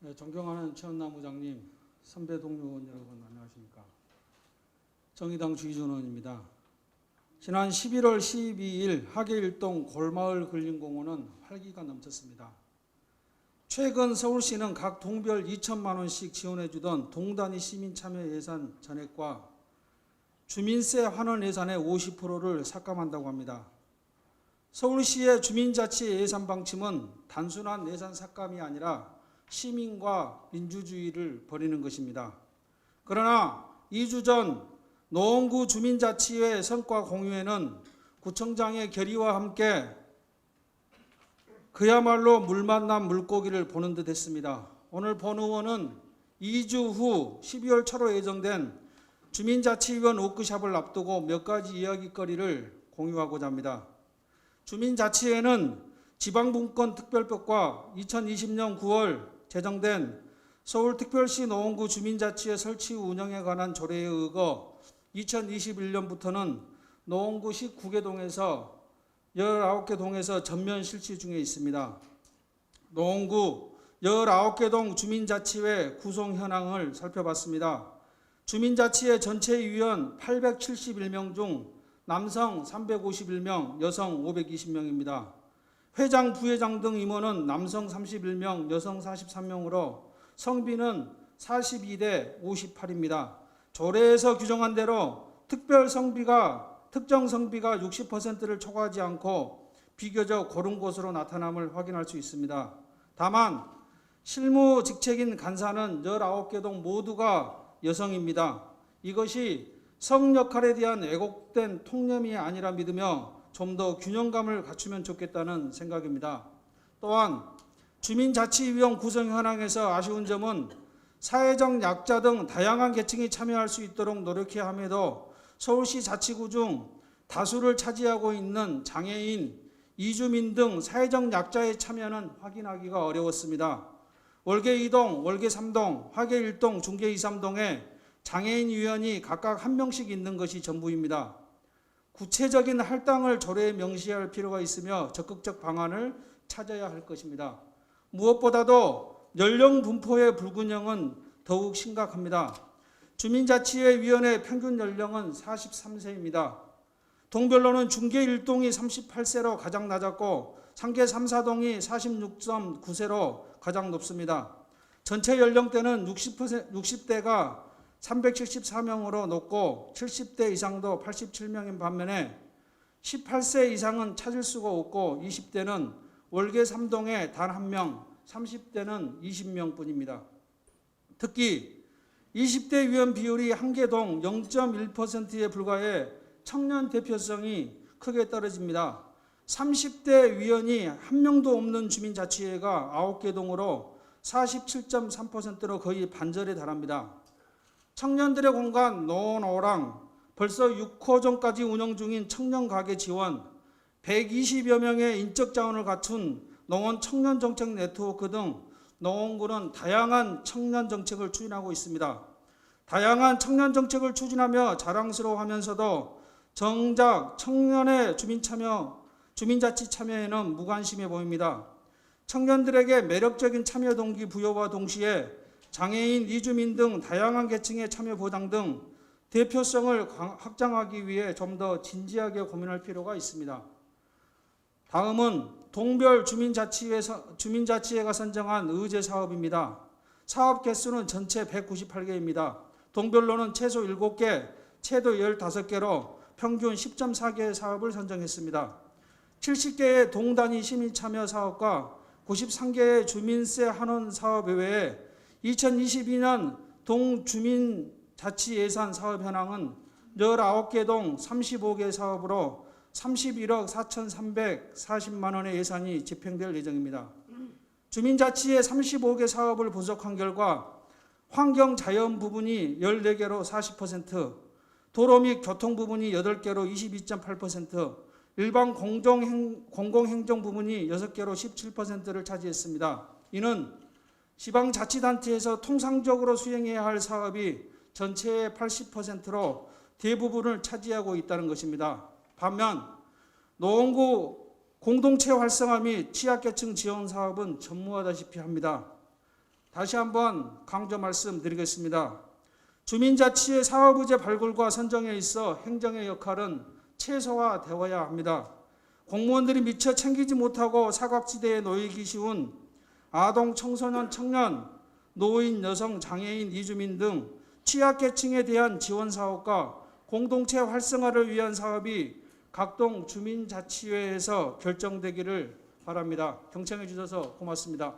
네, 존경하는 최원남부장님, 선배 동료 의원 여러분 안녕하십니까. 정의당 주희준 의원입니다. 지난 11월 12일 하계일동 골마을 근린공원은 활기가 넘쳤습니다. 최근 서울시는 각 동별 2천만 원씩 지원해주던 동단위 시민참여 예산 전액과 주민세 환원 예산의 50%를 삭감한다고 합니다. 서울시의 주민자치 예산 방침은 단순한 예산 삭감이 아니라 시민과 민주주의를 버리는 것입니다. 그러나 2주 전 노원구 주민자치회 성과 공유회는 구청장의 결의와 함께 그야말로 물 만난 물고기를 보는 듯 했습니다. 오늘 본 의원은 2주 후 12월 초로 예정된 주민자치위원 워크숍을 앞두고 몇 가지 이야기거리를 공유하고자 합니다. 주민자치회는 지방분권특별법과 2020년 9월 제정된 서울특별시 노원구 주민자치회 설치 운영에 관한 조례에 의거 2021년부터는 노원구시 9개 동에서 19개 동에서 전면 실시 중에 있습니다. 노원구 19개 동 주민자치회 구성 현황을 살펴봤습니다. 주민자치회 전체 위원 871명 중 남성 351명, 여성 520명입니다. 회장, 부회장 등 임원은 남성 31명, 여성 43명으로 성비는 42대 58입니다. 조례에서 규정한 대로 특정 성비가 60%를 초과하지 않고 비교적 고른 것으로 나타남을 확인할 수 있습니다. 다만 실무 직책인 간사는 19개 동 모두가 여성입니다. 이것이 성 역할에 대한 왜곡된 통념이 아니라 믿으며 좀 더 균형감을 갖추면 좋겠다는 생각입니다. 또한 주민자치위원 구성 현황에서 아쉬운 점은 사회적 약자 등 다양한 계층이 참여할 수 있도록 노력해야 함에도 서울시 자치구 중 다수를 차지하고 있는 장애인, 이주민 등 사회적 약자의 참여는 확인하기가 어려웠습니다. 월계 2동, 월계 3동, 화계 1동, 중계 2, 3동에 장애인 위원이 각각 한 명씩 있는 것이 전부입니다. 구체적인 할당을 조례에 명시할 필요가 있으며 적극적 방안을 찾아야 할 것입니다. 무엇보다도 연령 분포의 불균형은 더욱 심각합니다. 주민자치회 위원회 평균 연령은 43세입니다. 동별로는 중계 1동이 38세로 가장 낮았고 상계 3, 4동이 46.9세로 가장 높습니다. 전체 연령대는 60대가 374명으로 높고 70대 이상도 87명인 반면에 18세 이상은 찾을 수가 없고 20대는 월계 3동에 단 1명, 30대는 20명뿐입니다. 특히 20대 위원 비율이 한 개 동 0.1%에 불과해 청년 대표성이 크게 떨어집니다. 30대 위원이 한 명도 없는 주민자치회가 9개 동으로 47.3%로 거의 반절에 달합니다. 청년들의 공간 노원오랑 벌써 6호점까지 운영 중인 청년가게 지원, 120여 명의 인적 자원을 갖춘 노원 청년정책 네트워크 등 노원구는 다양한 청년정책을 추진하고 있습니다. 다양한 청년정책을 추진하며 자랑스러워하면서도 정작 청년의 주민자치 참여에는 무관심해 보입니다. 청년들에게 매력적인 참여 동기 부여와 동시에 장애인, 이주민 등 다양한 계층의 참여 보장 등 대표성을 확장하기 위해 좀 더 진지하게 고민할 필요가 있습니다. 다음은 동별 주민자치회가 선정한 의제 사업입니다. 사업 개수는 전체 198개입니다. 동별로는 최소 7개, 최대 15개로 평균 10.4개의 사업을 선정했습니다. 70개의 동단위 시민참여 사업과 93개의 주민세 환원 사업 외에 2022년 동주민자치 예산 사업 현황은 19개 동 35개 사업으로 31억 4,340만 원의 예산이 집행될 예정입니다. 주민자치의 35개 사업을 분석한 결과 환경자연 부분이 14개로 40%, 도로 및 교통 부분이 8개로 22.8%, 일반 공공행정 부분이 6개로 17%를 차지했습니다. 이는 지방자치단체에서 통상적으로 수행해야 할 사업이 전체의 80%로 대부분을 차지하고 있다는 것입니다. 반면 노원구 공동체 활성화 및 취약계층 지원 사업은 전무하다시피 합니다. 다시 한번 강조 말씀드리겠습니다. 주민자치의 사업의제 발굴과 선정에 있어 행정의 역할은 최소화되어야 합니다. 공무원들이 미처 챙기지 못하고 사각지대에 놓이기 쉬운 아동, 청소년, 청년, 노인, 여성, 장애인, 이주민 등 취약계층에 대한 지원 사업과 공동체 활성화를 위한 사업이 각동 주민자치회에서 결정되기를 바랍니다. 경청해 주셔서 고맙습니다.